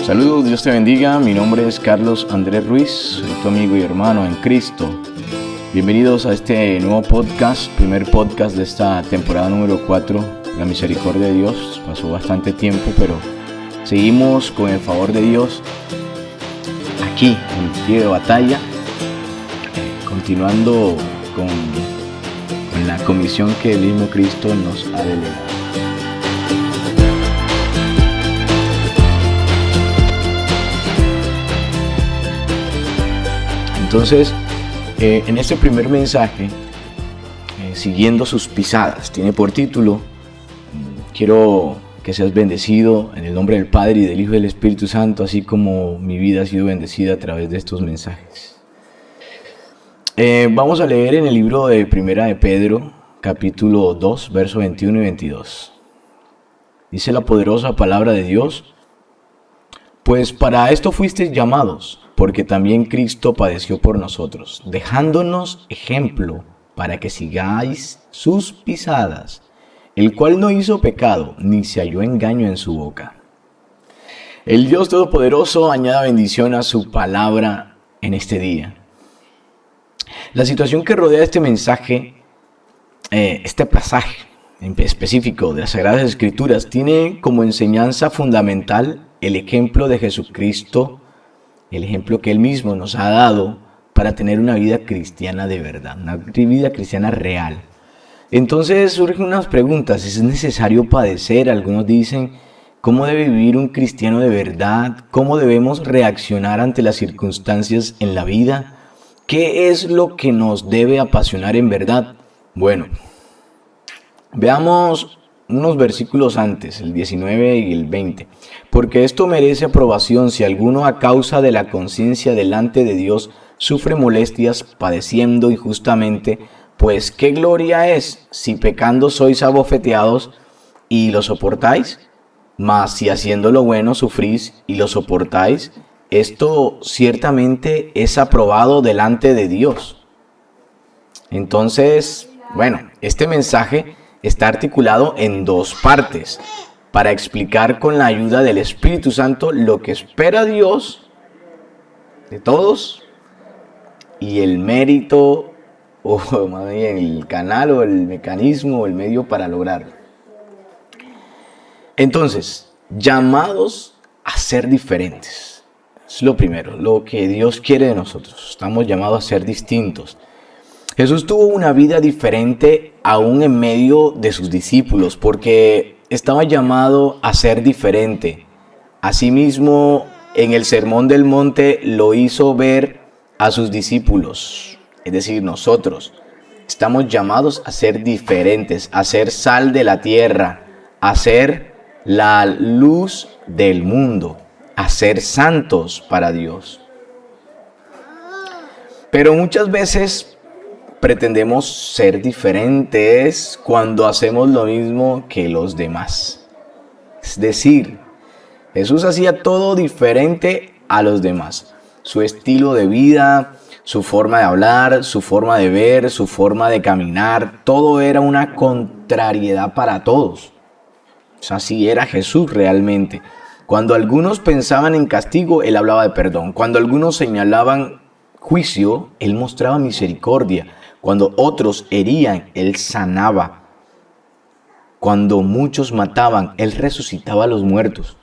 Saludos, Dios te bendiga. Mi nombre es Carlos Andrés Ruiz, soy tu amigo y hermano en Cristo. Bienvenidos a este nuevo podcast, primer podcast de esta temporada número 4, La Misericordia de Dios. Pasó bastante tiempo, pero seguimos con el favor de Dios aquí en pie de batalla, continuando con la comisión que el mismo Cristo nos ha delegado. Entonces, en este primer mensaje, siguiendo sus pisadas, tiene por título, quiero que seas bendecido en el nombre del Padre y del Hijo y del Espíritu Santo, así como mi vida ha sido bendecida a través de estos mensajes. Vamos a leer en el libro de Primera de Pedro, capítulo 2, versos 21 y 22. Dice la poderosa palabra de Dios: pues para esto fuisteis llamados, porque también Cristo padeció por nosotros, dejándonos ejemplo para que sigáis sus pisadas, el cual no hizo pecado, ni se halló engaño en su boca. El Dios Todopoderoso añada bendición a su palabra en este día. La situación que rodea este mensaje, este pasaje en específico de las Sagradas Escrituras, tiene como enseñanza fundamental el ejemplo de Jesucristo, el ejemplo que Él mismo nos ha dado para tener una vida cristiana de verdad, una vida cristiana real. Entonces surgen unas preguntas: ¿es necesario padecer? Algunos dicen: ¿cómo debe vivir un cristiano de verdad? ¿Cómo debemos reaccionar ante las circunstancias en la vida? ¿Qué es lo que nos debe apasionar en verdad? Bueno, veamos unos versículos antes, el 19 y el 20. Porque esto merece aprobación si alguno a causa de la conciencia delante de Dios sufre molestias padeciendo injustamente, pues qué gloria es si pecando sois abofeteados y lo soportáis. Mas si haciendo lo bueno sufrís y lo soportáis, esto ciertamente es aprobado delante de Dios. Entonces, bueno, este mensaje está articulado en dos partes para explicar con la ayuda del Espíritu Santo lo que espera Dios de todos y el mérito, o más bien el canal o el mecanismo o el medio para lograrlo. Entonces, llamados a ser diferentes. Es lo primero, lo que Dios quiere de nosotros. Estamos llamados a ser distintos. Jesús tuvo una vida diferente aún en medio de sus discípulos, porque estaba llamado a ser diferente. Asimismo, en el Sermón del Monte lo hizo ver a sus discípulos, es decir, nosotros. Estamos llamados a ser diferentes, a ser sal de la tierra, a ser la luz del mundo, a ser santos para Dios. Pero muchas veces pretendemos ser diferentes cuando hacemos lo mismo que los demás. Es decir, Jesús hacía todo diferente a los demás. Su estilo de vida, su forma de hablar, su forma de ver, su forma de caminar, todo era una contrariedad para todos. Así era Jesús realmente. Cuando algunos pensaban en castigo, Él hablaba de perdón. Cuando algunos señalaban juicio, Él mostraba misericordia. Cuando otros herían, Él sanaba. Cuando muchos mataban, Él resucitaba a los muertos.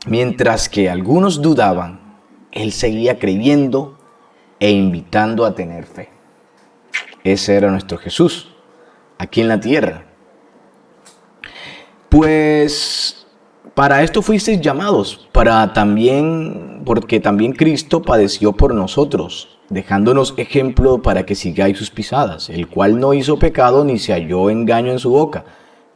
Mientras que algunos dudaban, Él seguía creyendo e invitando a tener fe. Ese era nuestro Jesús, aquí en la tierra. Pues para esto fuisteis llamados, porque también Cristo padeció por nosotros, dejándonos ejemplo para que sigáis sus pisadas, el cual no hizo pecado ni se halló engaño en su boca,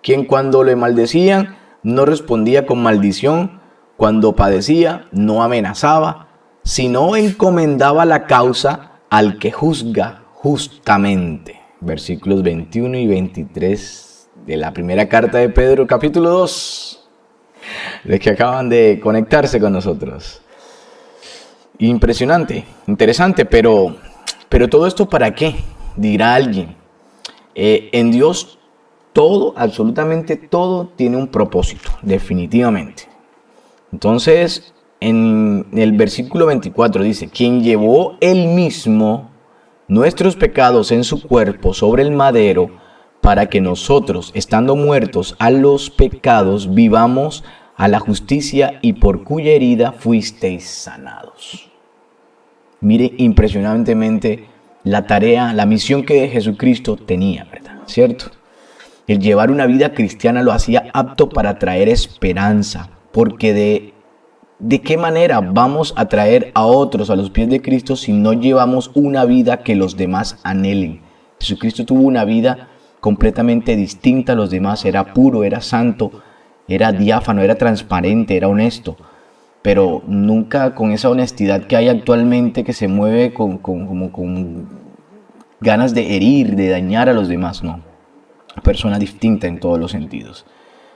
quien cuando le maldecían no respondía con maldición, cuando padecía no amenazaba, sino encomendaba la causa al que juzga justamente. Versículos 21 y 23 de la primera carta de Pedro, capítulo 2, de que acaban de conectarse con nosotros. Impresionante, interesante, pero todo esto ¿para qué? Dirá alguien. En Dios todo, absolutamente todo, tiene un propósito, definitivamente. Entonces, en el versículo 24 dice, quien llevó él mismo nuestros pecados en su cuerpo sobre el madero, para que nosotros, estando muertos a los pecados, vivamos a la justicia, y por cuya herida fuisteis sanados. Mire impresionantemente la tarea, la misión que Jesucristo tenía, ¿verdad? ¿Cierto? El llevar una vida cristiana lo hacía apto para traer esperanza, porque ¿de qué manera vamos a traer a otros a los pies de Cristo si no llevamos una vida que los demás anhelen? Jesucristo tuvo una vida completamente distinta a los demás, era puro, era santo, era diáfano, era transparente, era honesto, pero nunca con esa honestidad que hay actualmente, que se mueve con ganas de herir, de dañar a los demás, no. Persona distinta en todos los sentidos.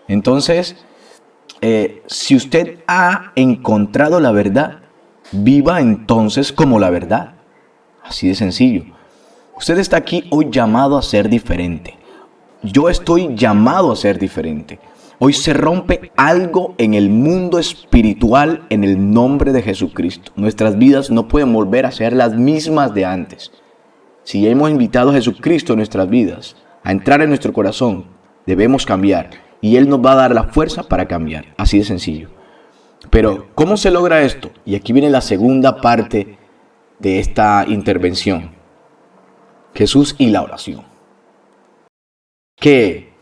Entonces, si usted ha encontrado la verdad, viva entonces como la verdad. Así de sencillo. Usted está aquí hoy llamado a ser diferente. Yo estoy llamado a ser diferente. Hoy se rompe algo en el mundo espiritual en el nombre de Jesucristo. Nuestras vidas no pueden volver a ser las mismas de antes. Si hemos invitado a Jesucristo en nuestras vidas a entrar en nuestro corazón, debemos cambiar. Y Él nos va a dar la fuerza para cambiar. Así de sencillo. Pero, ¿cómo se logra esto? Y aquí viene la segunda parte de esta intervención. Jesús y la oración. Que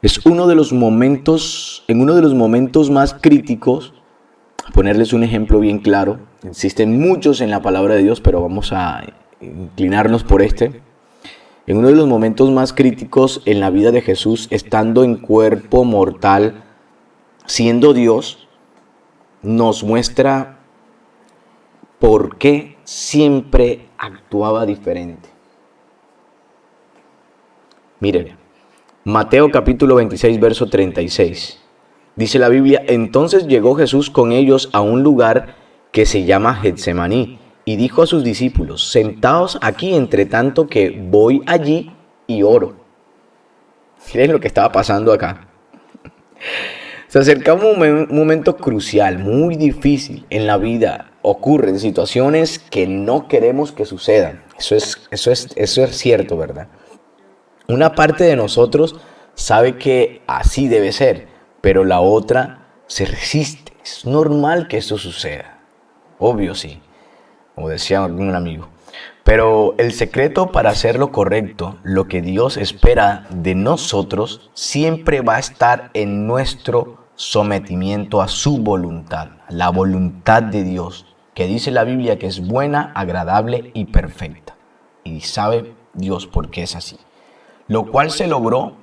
es en uno de los momentos más críticos. A ponerles un ejemplo bien claro. Existen muchos en la palabra de Dios, pero vamos a inclinarnos por este. En uno de los momentos más críticos en la vida de Jesús, estando en cuerpo mortal, siendo Dios, nos muestra por qué siempre actuaba diferente. Miren, Mateo capítulo 26, verso 36. Dice la Biblia, entonces llegó Jesús con ellos a un lugar que se llama Getsemaní, y dijo a sus discípulos, sentaos aquí entre tanto que voy allí y oro. Miren lo que estaba pasando acá. Se acercaba un momento crucial, muy difícil en la vida. Ocurren situaciones que no queremos que sucedan. Eso es cierto, ¿verdad? Una parte de nosotros sabe que así debe ser, pero la otra se resiste. Es normal que esto suceda. Obvio, sí. Como decía algún amigo. Pero el secreto para hacer lo correcto, lo que Dios espera de nosotros, siempre va a estar en nuestro sometimiento a su voluntad, la voluntad de Dios, que dice la Biblia que es buena, agradable y perfecta. Y sabe Dios por qué es así. Lo cual se logró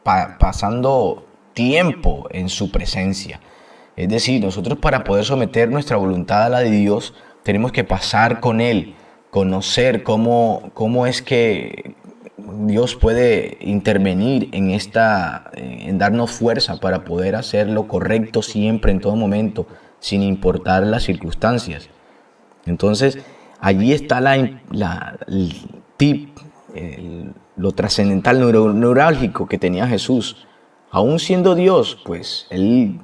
pasando tiempo en su presencia. Es decir, nosotros para poder someter nuestra voluntad a la de Dios, tenemos que pasar con Él, conocer cómo es que Dios puede intervenir en darnos fuerza para poder hacer lo correcto siempre, en todo momento, sin importar las circunstancias. Entonces, allí está el tip, lo trascendental, neurálgico que tenía Jesús. Aún siendo Dios, pues Él,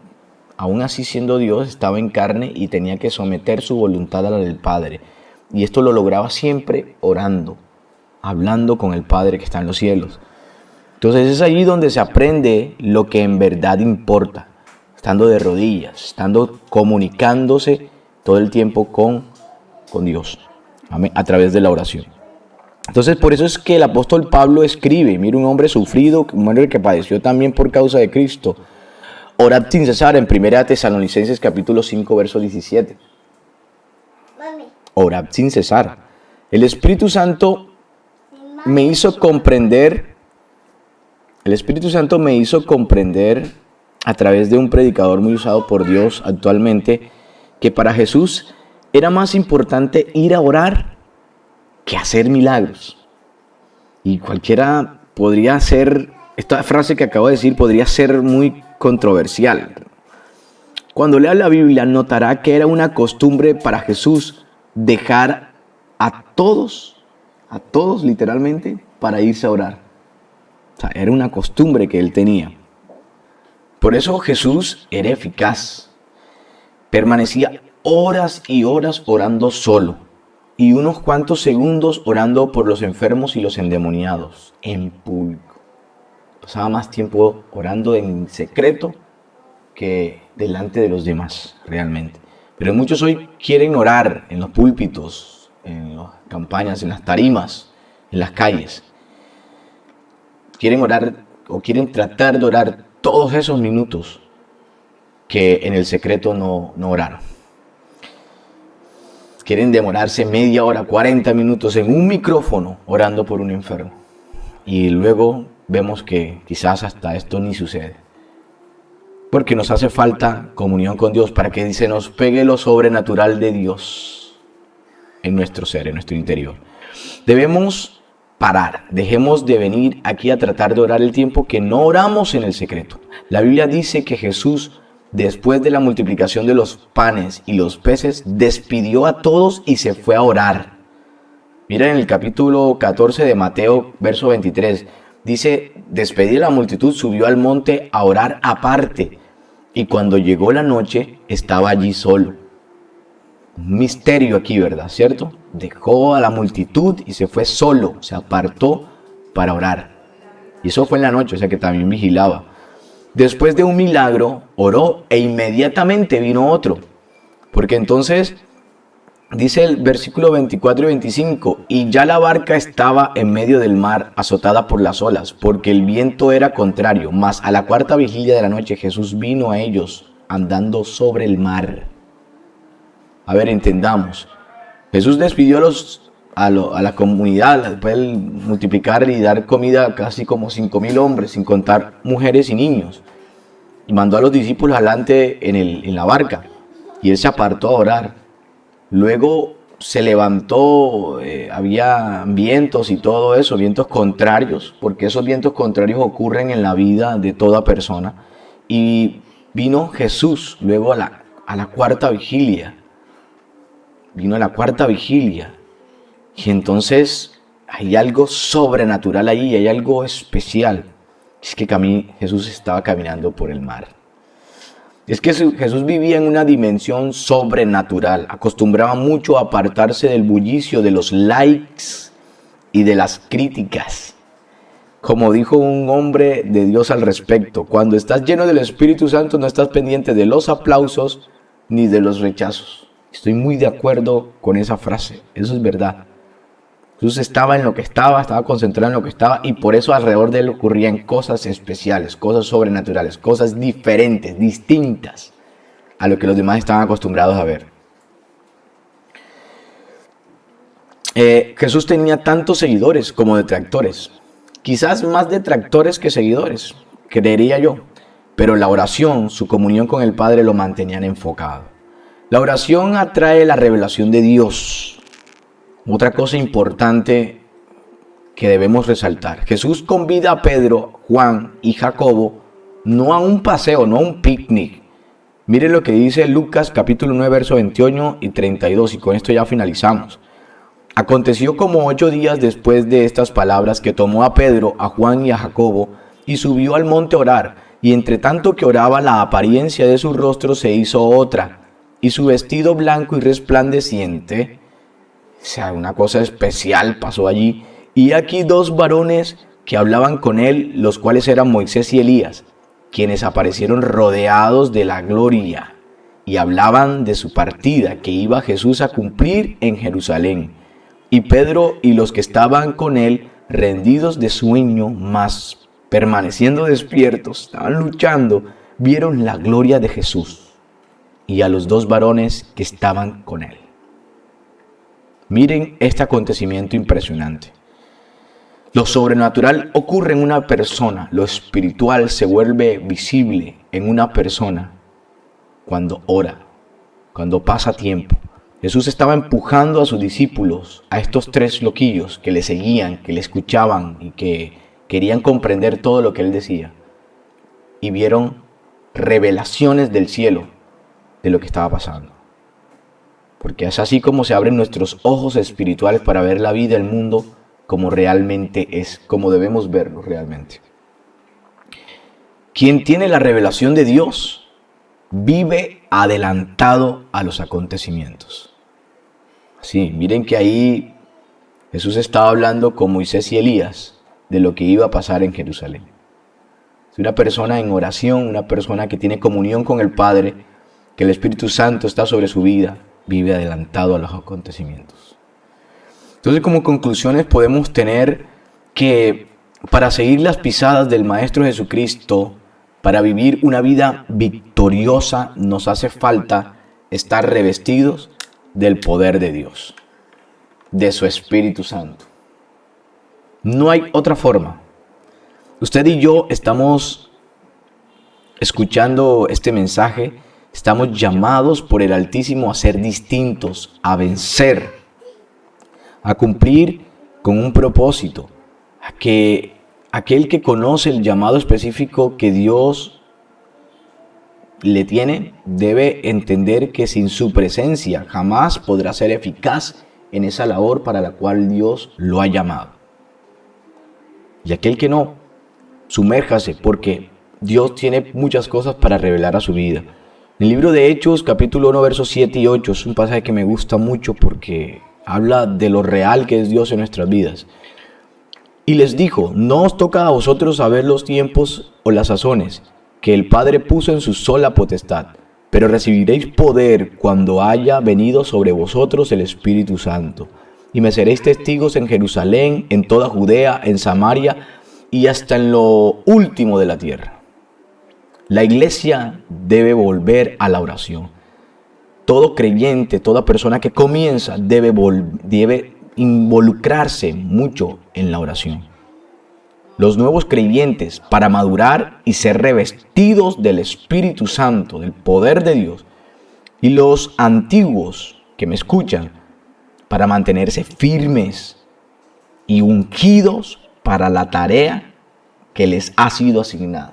aún así siendo Dios, estaba en carne y tenía que someter su voluntad a la del Padre. Y esto lo lograba siempre orando, hablando con el Padre que está en los cielos. Entonces es allí donde se aprende lo que en verdad importa, estando de rodillas, estando comunicándose todo el tiempo con Dios, amén, a través de la oración. Entonces por eso es que el apóstol Pablo escribe, mira, un hombre sufrido, un hombre que padeció también por causa de Cristo. Orad sin cesar en 1 Tesalonicenses capítulo 5, verso 17. Orad sin cesar. El Espíritu Santo me hizo comprender a través de un predicador muy usado por Dios actualmente, que para Jesús era más importante ir a orar que hacer milagros. Y cualquiera podría ser, esta frase que acabo de decir podría ser muy controversial. Cuando lea la Biblia notará que era una costumbre para Jesús dejar a todos literalmente, para irse a orar. O sea, era una costumbre que él tenía. Por eso Jesús era eficaz. Permanecía horas y horas orando solo y unos cuantos segundos orando por los enfermos y los endemoniados en público. Pasaba más tiempo orando en secreto que delante de los demás, realmente. Pero muchos hoy quieren orar en los púlpitos, en las campañas, en las tarimas, en las calles. Quieren orar o quieren tratar de orar todos esos minutos que en el secreto no oraron. Quieren demorarse media hora, 40 minutos en un micrófono orando por un enfermo. Y luego vemos que quizás hasta esto ni sucede. Porque nos hace falta comunión con Dios para que se nos pegue lo sobrenatural de Dios en nuestro ser, en nuestro interior. Debemos parar, dejemos de venir aquí a tratar de orar el tiempo que no oramos en el secreto. La Biblia dice que Jesús, después de la multiplicación de los panes y los peces, despidió a todos y se fue a orar. Mira en el capítulo 14 de Mateo, verso 23, dice, despedida la multitud, subió al monte a orar aparte, y cuando llegó la noche, estaba allí solo. Un misterio aquí, ¿verdad? ¿Cierto? Dejó a la multitud y se fue solo, se apartó para orar. Y eso fue en la noche, o sea que también vigilaba. Después de un milagro, oró e inmediatamente vino otro. Porque entonces, dice el versículo 24 y 25, y ya la barca estaba en medio del mar, azotada por las olas, porque el viento era contrario. Mas a la cuarta vigilia de la noche, Jesús vino a ellos andando sobre el mar. A ver, entendamos. Jesús despidió a la comunidad, después de multiplicar y dar comida a casi como 5,000 hombres, sin contar mujeres y niños. Y mandó a los discípulos adelante en la barca. Y él se apartó a orar. Luego se levantó, había vientos y todo eso, vientos contrarios, porque esos vientos contrarios ocurren en la vida de toda persona. Y vino Jesús luego a la cuarta vigilia. Vino a la cuarta vigilia. Y entonces hay algo sobrenatural ahí, hay algo especial. Es que Jesús estaba caminando por el mar. Es que Jesús vivía en una dimensión sobrenatural. Acostumbraba mucho a apartarse del bullicio, de los likes y de las críticas. Como dijo un hombre de Dios al respecto, cuando estás lleno del Espíritu Santo no estás pendiente de los aplausos ni de los rechazos. Estoy muy de acuerdo con esa frase, eso es verdad. Jesús estaba en lo que estaba concentrado en lo que estaba, y por eso alrededor de él ocurrían cosas especiales, cosas sobrenaturales, cosas diferentes, distintas a lo que los demás estaban acostumbrados a ver. Jesús tenía tantos seguidores como detractores, quizás más detractores que seguidores, creería yo, pero la oración, su comunión con el Padre lo mantenían enfocado. La oración atrae la revelación de Dios. Otra cosa importante que debemos resaltar. Jesús convida a Pedro, Juan y Jacobo no a un paseo, no a un picnic. Miren lo que dice Lucas capítulo 9, verso 21 y 32, y con esto ya finalizamos. Aconteció como 8 días después de estas palabras que tomó a Pedro, a Juan y a Jacobo y subió al monte a orar. Y entre tanto que oraba, la apariencia de su rostro se hizo otra, y su vestido blanco y resplandeciente, o sea, una cosa especial pasó allí. Y aquí 2 varones que hablaban con él, los cuales eran Moisés y Elías, quienes aparecieron rodeados de la gloria, y hablaban de su partida que iba Jesús a cumplir en Jerusalén. Y Pedro y los que estaban con él, rendidos de sueño, mas permaneciendo despiertos, estaban luchando, vieron la gloria de Jesús y a los 2 varones que estaban con él. Miren este acontecimiento impresionante. Lo sobrenatural ocurre en una persona, lo espiritual se vuelve visible en una persona cuando ora, cuando pasa tiempo. Jesús estaba empujando a sus discípulos, a estos 3 loquillos que le seguían, que le escuchaban y que querían comprender todo lo que él decía. Y vieron revelaciones del cielo de lo que estaba pasando. Porque es así como se abren nuestros ojos espirituales para ver la vida, el mundo, como realmente es, como debemos verlo realmente. Quien tiene la revelación de Dios vive adelantado a los acontecimientos. Sí, miren que ahí Jesús estaba hablando con Moisés y Elías de lo que iba a pasar en Jerusalén. Es una persona en oración, una persona que tiene comunión con el Padre, que el Espíritu Santo está sobre su vida, vive adelantado a los acontecimientos. Entonces, como conclusiones podemos tener que para seguir las pisadas del Maestro Jesucristo, para vivir una vida victoriosa, nos hace falta estar revestidos del poder de Dios, de su Espíritu Santo. No hay otra forma. Usted y yo estamos escuchando este mensaje, estamos llamados por el Altísimo a ser distintos, a vencer, a cumplir con un propósito, a que aquel que conoce el llamado específico que Dios le tiene, debe entender que sin su presencia jamás podrá ser eficaz en esa labor para la cual Dios lo ha llamado. Y aquel que no, sumérjase, porque Dios tiene muchas cosas para revelar a su vida. En el libro de Hechos, capítulo 1, versos 7 y 8, es un pasaje que me gusta mucho porque habla de lo real que es Dios en nuestras vidas. Y les dijo: no os toca a vosotros saber los tiempos o las sazones que el Padre puso en su sola potestad, pero recibiréis poder cuando haya venido sobre vosotros el Espíritu Santo. Y me seréis testigos en Jerusalén, en toda Judea, en Samaria y hasta en lo último de la tierra. La iglesia debe volver a la oración. Todo creyente, toda persona que comienza debe involucrarse mucho en la oración. Los nuevos creyentes, para madurar y ser revestidos del Espíritu Santo, del poder de Dios, y los antiguos que me escuchan, para mantenerse firmes y ungidos para la tarea que les ha sido asignada.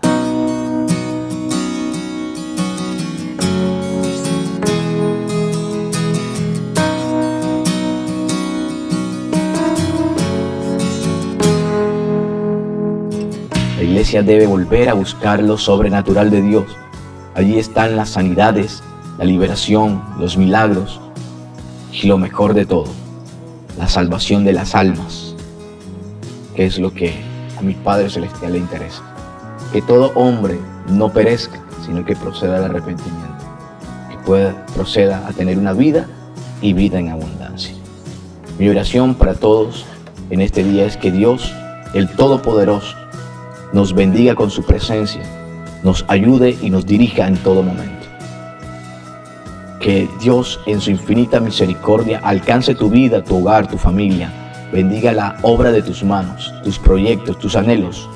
La iglesia debe volver a buscar lo sobrenatural de Dios. Allí están las sanidades, la liberación, los milagros y lo mejor de todo, la salvación de las almas, que es lo que a mi Padre Celestial le interesa. Que todo hombre no perezca, sino que proceda al arrepentimiento, que proceda a tener una vida y vida en abundancia. Mi oración para todos en este día es que Dios, el Todopoderoso, nos bendiga con su presencia, nos ayude y nos dirija en todo momento. Que Dios en su infinita misericordia alcance tu vida, tu hogar, tu familia, bendiga la obra de tus manos, tus proyectos, tus anhelos,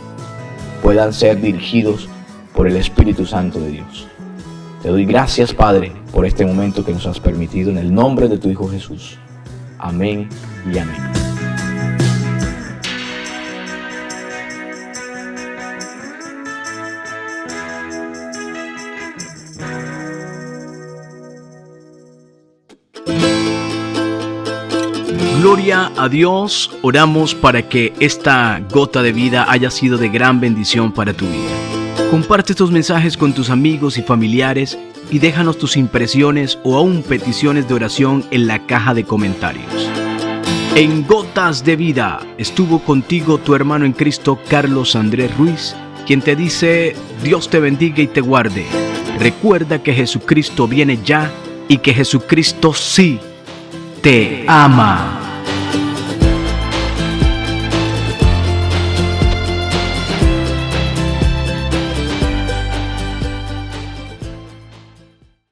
puedan ser dirigidos por el Espíritu Santo de Dios. Te doy gracias, Padre, por este momento que nos has permitido en el nombre de tu Hijo Jesús. Amén y amén. Gloria a Dios, oramos para que esta gota de vida haya sido de gran bendición para tu vida. Comparte estos mensajes con tus amigos y familiares y déjanos tus impresiones o aún peticiones de oración en la caja de comentarios. En Gotas de Vida estuvo contigo tu hermano en Cristo, Carlos Andrés Ruiz, quien te dice: Dios te bendiga y te guarde. Recuerda que Jesucristo viene ya y que Jesucristo sí te ama.